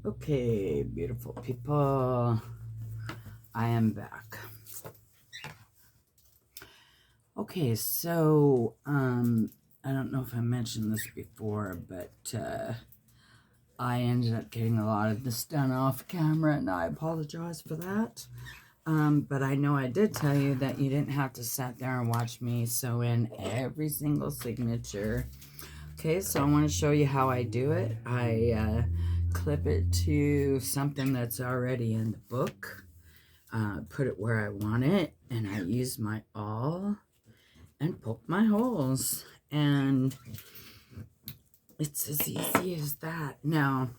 Okay, beautiful people, I am back. Okay, so I don't know if I mentioned this before, but I ended up getting a lot of this done off camera, and I apologize for that. But I know I did tell you that you didn't have to sit there and watch me sew in every single signature. Okay, so I want to show you how I do it. I clip it to something that's already in the book, put it where I want it, and I use my awl and poke my holes. And it's as easy as that. Now,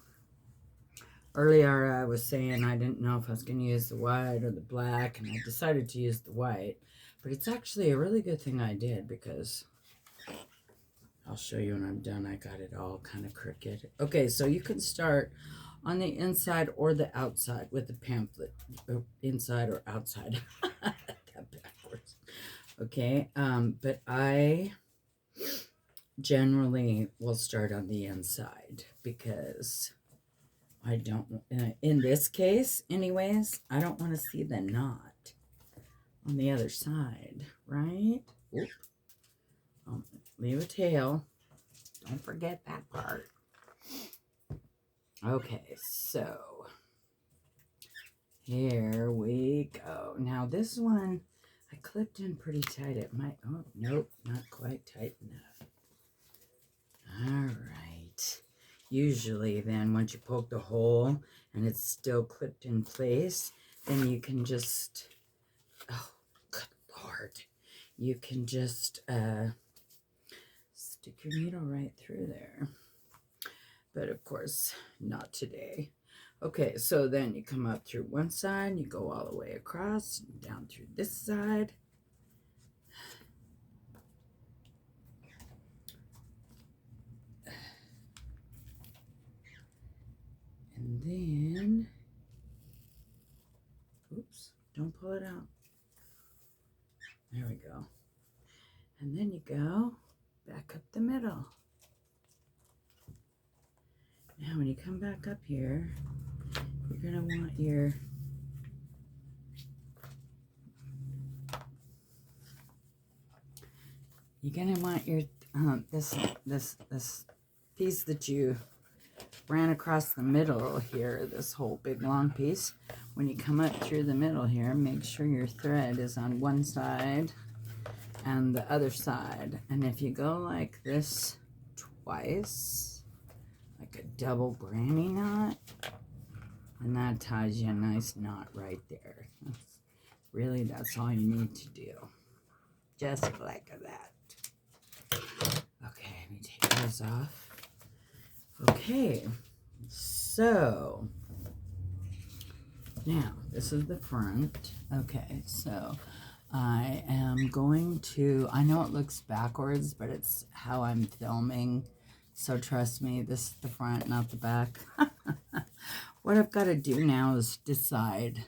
earlier I was saying I didn't know if I was going to use the white or the black, and I decided to use the white. But it's actually a really good thing I did, because I'll show you when I'm done. I got it all kind of crooked. Okay, so you can start on the inside or the outside with the pamphlet. Inside or outside. That backwards. Okay, but I generally will start on the inside, because I don't, in this case anyways, I don't want to see the knot on the other side, right? Oop. Leave a tail. Don't forget that part. Okay, so here we go. Now this one I clipped in pretty tight. It might, oh, nope, not quite tight enough. All right. Usually then, once you poke the hole and it's still clipped in place, then you can just, oh, good Lord. You can just stick your needle right through there. But of course, not today. Okay, so then you come up through one side, you go all the way across, down through this side. And then, oops, don't pull it out. There we go. And then you go back up the middle. Now when you come back up here, you're going to want your this piece that you ran across the middle here, this whole big long piece. When you come up through the middle here, make sure your thread is on one side and the other side. And if you go like this twice, like a double granny knot, and that ties you a nice knot right there. That's all you need to do. Just like that. Okay, let me take those off. Okay, so now this is the front. Okay, so I am going to, I know it looks backwards, but it's how I'm filming. So trust me, this is the front, not the back. What I've got to do now is decide,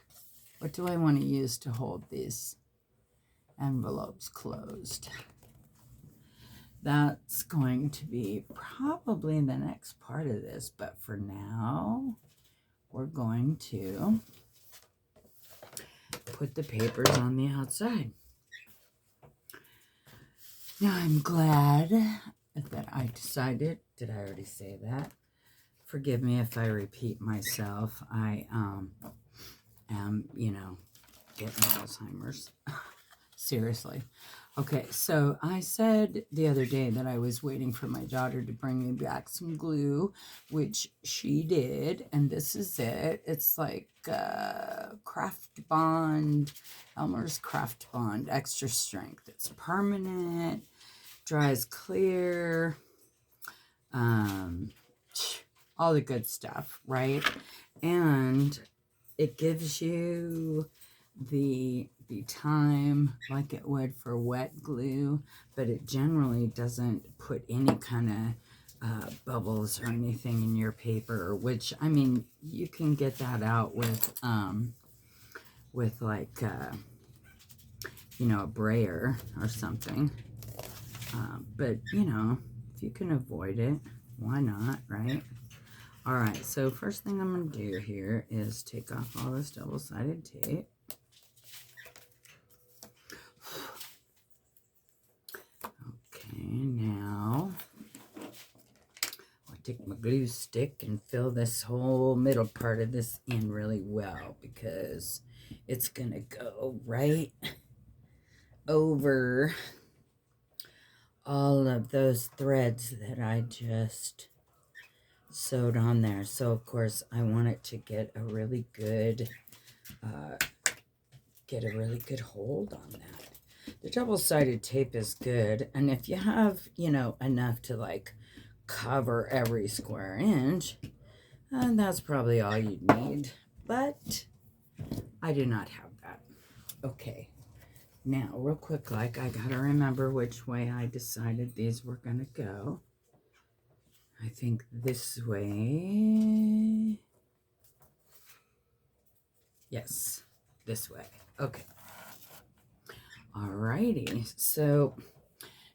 what do I want to use to hold these envelopes closed? That's going to be probably the next part of this, but for now, we're going to put the papers on the outside. Now, I'm glad that I decided, did I already say that? Forgive me if I repeat myself. I am, getting Alzheimer's. Seriously. Okay, so I said the other day that I was waiting for my daughter to bring me back some glue, which she did, and this is it. It's like Craft Bond, Elmer's Craft Bond Extra Strength. It's permanent, dries clear, all the good stuff, right? And it gives you the time like it would for wet glue, but it generally doesn't put any kind of bubbles or anything in your paper, which, I mean, you can get that out with like a brayer or something, but if you can avoid it, why not, right? All right, so first thing I'm going to do here is take off all this double-sided tape. Okay, now I'll take my glue stick and fill this whole middle part of this in really well, because it's going to go right over all of those threads that I just sewed on there. So of course I want it to get a really good hold on that. The double-sided tape is good, and if you have, you know, enough to like cover every square inch, that's probably all you need, but I do not have that. Okay, now real quick, like, I gotta remember which way I decided these were gonna go. I think this way. Yes, this way. Okay. Alrighty, so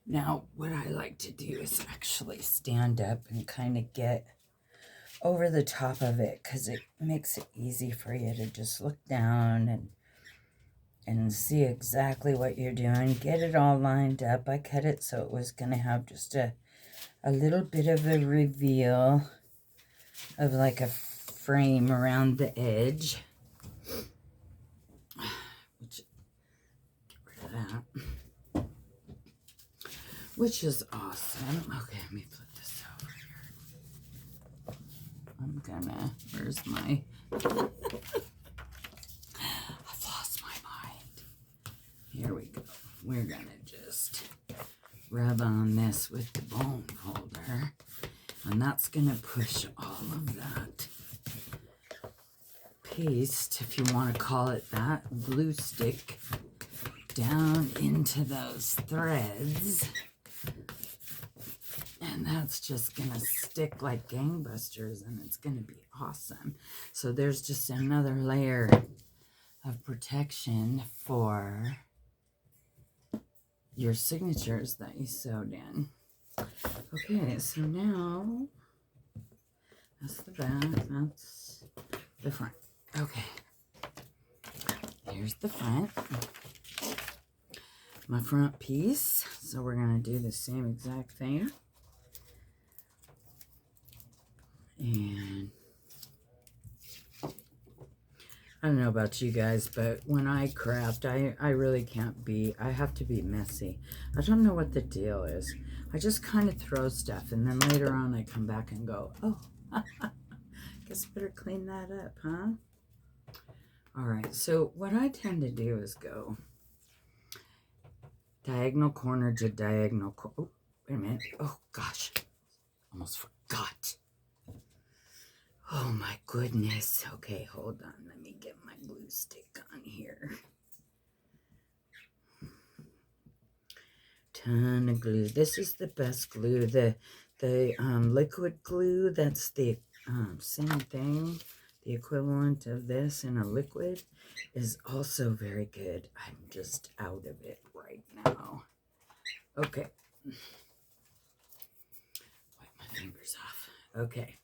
now what I like to do is actually stand up and kind of get over the top of it, because it makes it easy for you to just look down and see exactly what you're doing. Get it all lined up. I cut it so it was going to have just a little bit of a reveal of like a frame around the edge. Which, get rid of that. Which is awesome. Okay, let me flip this over here. I'm gonna, where's my, I've lost my mind. Here we go. We're gonna just rub on this with the bone folder, and that's gonna push all of that paste, if you want to call it that, glue stick, down into those threads. And that's just going to stick like gangbusters, and it's going to be awesome. So there's just another layer of protection for your signatures that you sewed in. Okay, so now that's the back, that's the front. Okay, here's the front, my front piece. So we're going to do the same exact thing. And I don't know about you guys, but when I craft, I really can't be, I have to be messy. I don't know what the deal is. I just kind of throw stuff, and then later on I come back and go, oh, guess I better clean that up, huh? All right, so what I tend to do is go diagonal corner to diagonal corner. Oh, wait a minute. Oh, gosh. Almost forgot. Oh my goodness. Okay, hold on. Let me get my glue stick on here. Ton of glue. This is the best glue. The liquid glue, that's the same thing. The equivalent of this in a liquid is also very good. I'm just out of it right now. Okay. Wipe my fingers off. Okay.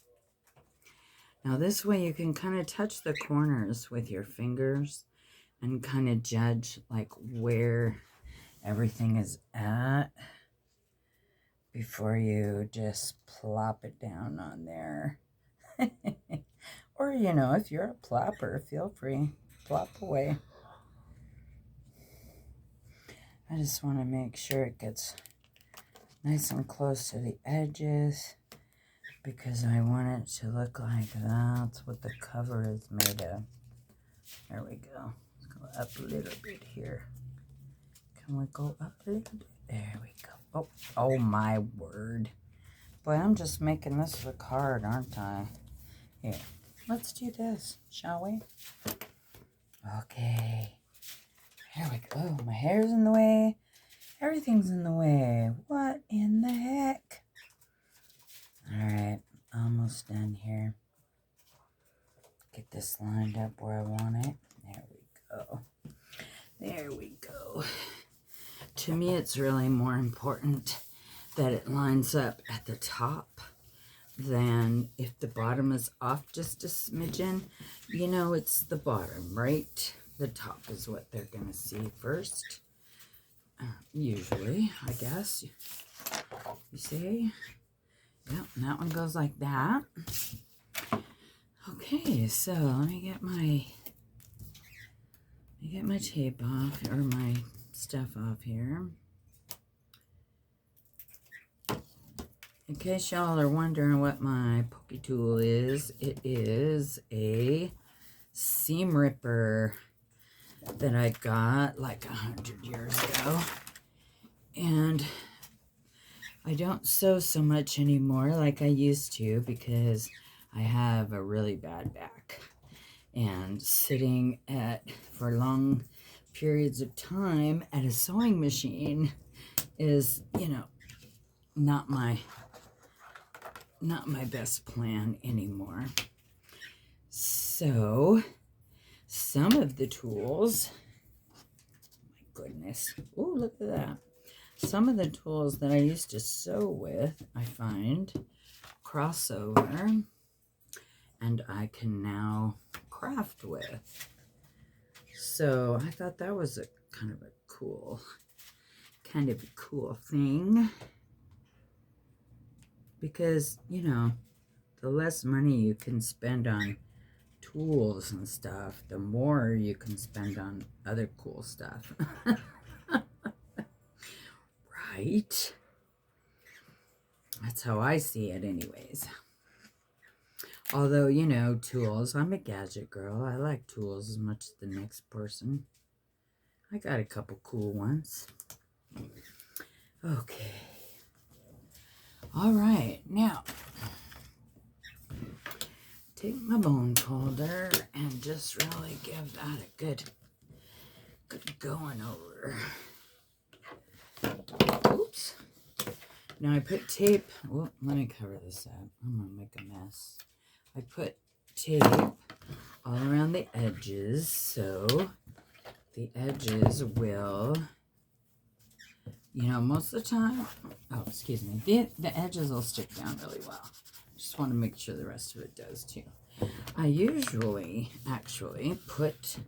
Now this way you can kind of touch the corners with your fingers and kind of judge like where everything is at before you just plop it down on there. Or, you know, if you're a plopper, feel free, plop away. I just want to make sure it gets nice and close to the edges, because I want it to look like that's what the cover is made of. There we go. Let's go up a little bit here. Can we go up a little bit? There we go. Oh my word. Boy, I'm just making this look hard, aren't I? Here, let's do this, shall we? Okay. Here we go. My hair's in the way. Everything's in the way. What in the heck? Alright, almost done here. Get this lined up where I want it. There we go. There we go. To me, it's really more important that it lines up at the top then if the bottom is off just a smidgen, you know it's the bottom, right? The top is what they're going to see first. Usually, I guess. You see? Yep, and that one goes like that. Okay, so let me get my tape off, or my stuff off here. In case y'all are wondering what my pokey tool is, it is a seam ripper that I got like 100 years ago. And I don't sew so much anymore like I used to because I have a really bad back. And sitting for long periods of time at a sewing machine is, you know, not my best plan anymore. So some of the tools, my goodness, oh, look at that. Some of the tools that I used to sew with, I find crossover, and I can now craft with. So I thought that was a kind of a cool thing, because, you know, the less money you can spend on tools and stuff, the more you can spend on other cool stuff. Right? That's how I see it anyways. Although, you know, tools, I'm a gadget girl. I like tools as much as the next person. I got a couple cool ones. Okay. All right, now take my bone folder and just really give that a good going over. Oops. Now I put tape. Oh, let me cover this up. I'm gonna make a mess. I put tape all around the edges, so the edges will, you know, most of the time, oh, excuse me, the edges will stick down really well. Just want to make sure the rest of it does too. I usually actually put,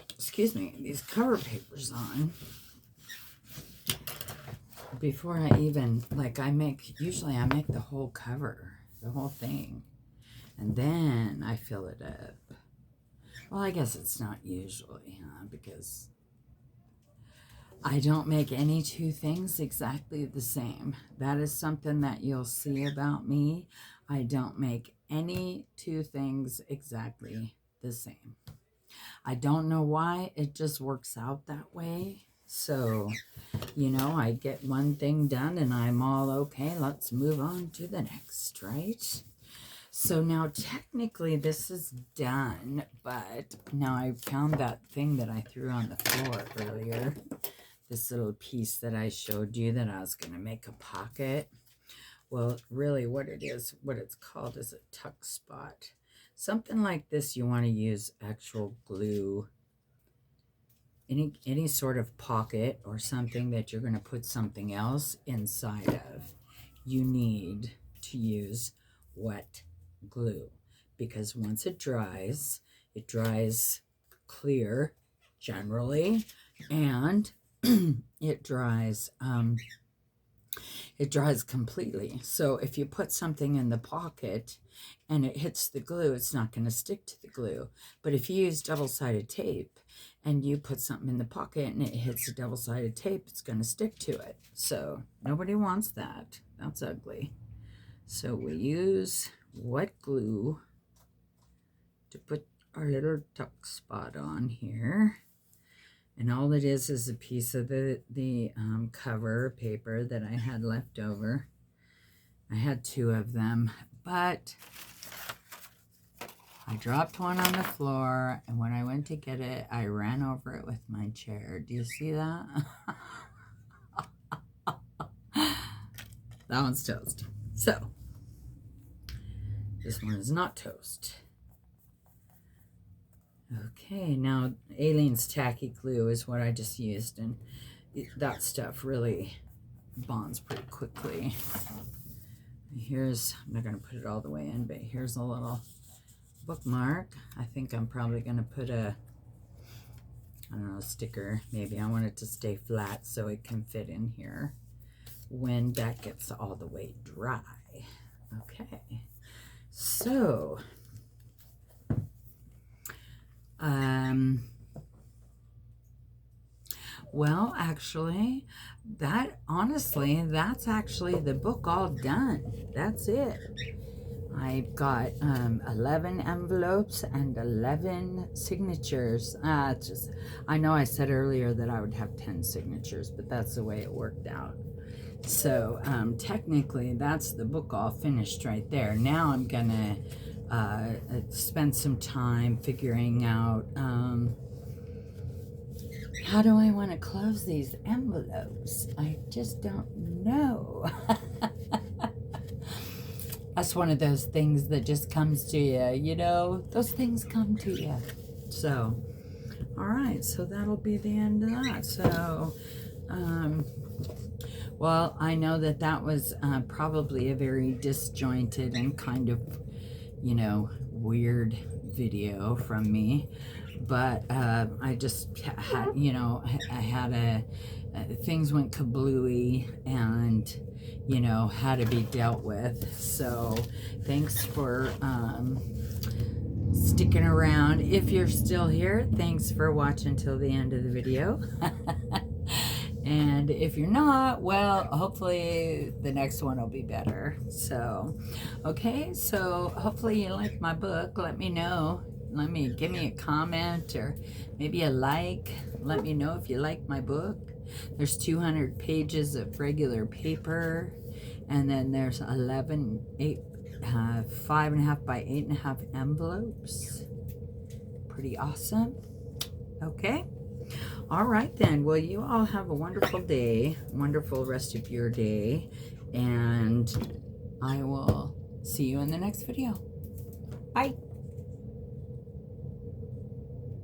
excuse me, these cover papers on before I even, like, usually I make the whole cover, the whole thing, and then I fill it up. Well, I guess it's not usually, because I don't make any two things exactly the same. That is something that you'll see about me. I don't make any two things exactly the same. I don't know why, it just works out that way. So, you know, I get one thing done and I'm all okay, let's move on to the next, right? So now technically this is done, but now I found that thing that I threw on the floor earlier. This little piece that I showed you that I was going to make a pocket. Well, really what it's called is a tuck spot. Something like this, you want to use actual glue. Any sort of pocket or something that you're going to put something else inside of, you need to use wet glue, because once it dries clear generally, and it dries completely. So if you put something in the pocket and it hits the glue, it's not going to stick to the glue. But if you use double-sided tape and you put something in the pocket and it hits the double-sided tape, it's going to stick to it. So nobody wants that. That's ugly. So we use wet glue to put our little tuck spot on here. And all it is a piece of the cover paper that I had left over. I had 2 of them, but I dropped one on the floor, and when I went to get it, I ran over it with my chair. Do you see that? That one's toast. So, this one is not toast. Okay, now Aleene's tacky glue is what I just used, and that stuff really bonds pretty quickly. Here's, I'm not going to put it all the way in, but here's a little bookmark. I think I'm probably going to put a, I don't know, a sticker. Maybe I want it to stay flat so it can fit in here when that gets all the way dry. Okay, so well, actually, that's actually the book all done. That's it. I've got 11 envelopes and 11 signatures. I know I said earlier that I would have 10 signatures, but that's the way it worked out. So technically, that's the book all finished right there. Now I'm gonna spend some time figuring out how do I want to close these envelopes. I just don't know. That's one of those things that just comes to you, you know, those things come to you. So, all right, so that'll be the end of that. So, well, I know that that was probably a very disjointed and kind of, you know, weird video from me, but I just had, you know, I had things went kablooey and, you know, had to be dealt with. So thanks for sticking around. If you're still here, thanks for watching till the end of the video. And if you're not, well, hopefully the next one will be better. So, okay, so hopefully you like my book. Let me know. Give me a comment or maybe a like. Let me know if you like my book. There's 200 pages of regular paper, and then there's 5.5 by 8.5 envelopes. Pretty awesome. Okay. All right then. Well, you all have a wonderful day, wonderful rest of your day, and I will see you in the next video. Bye.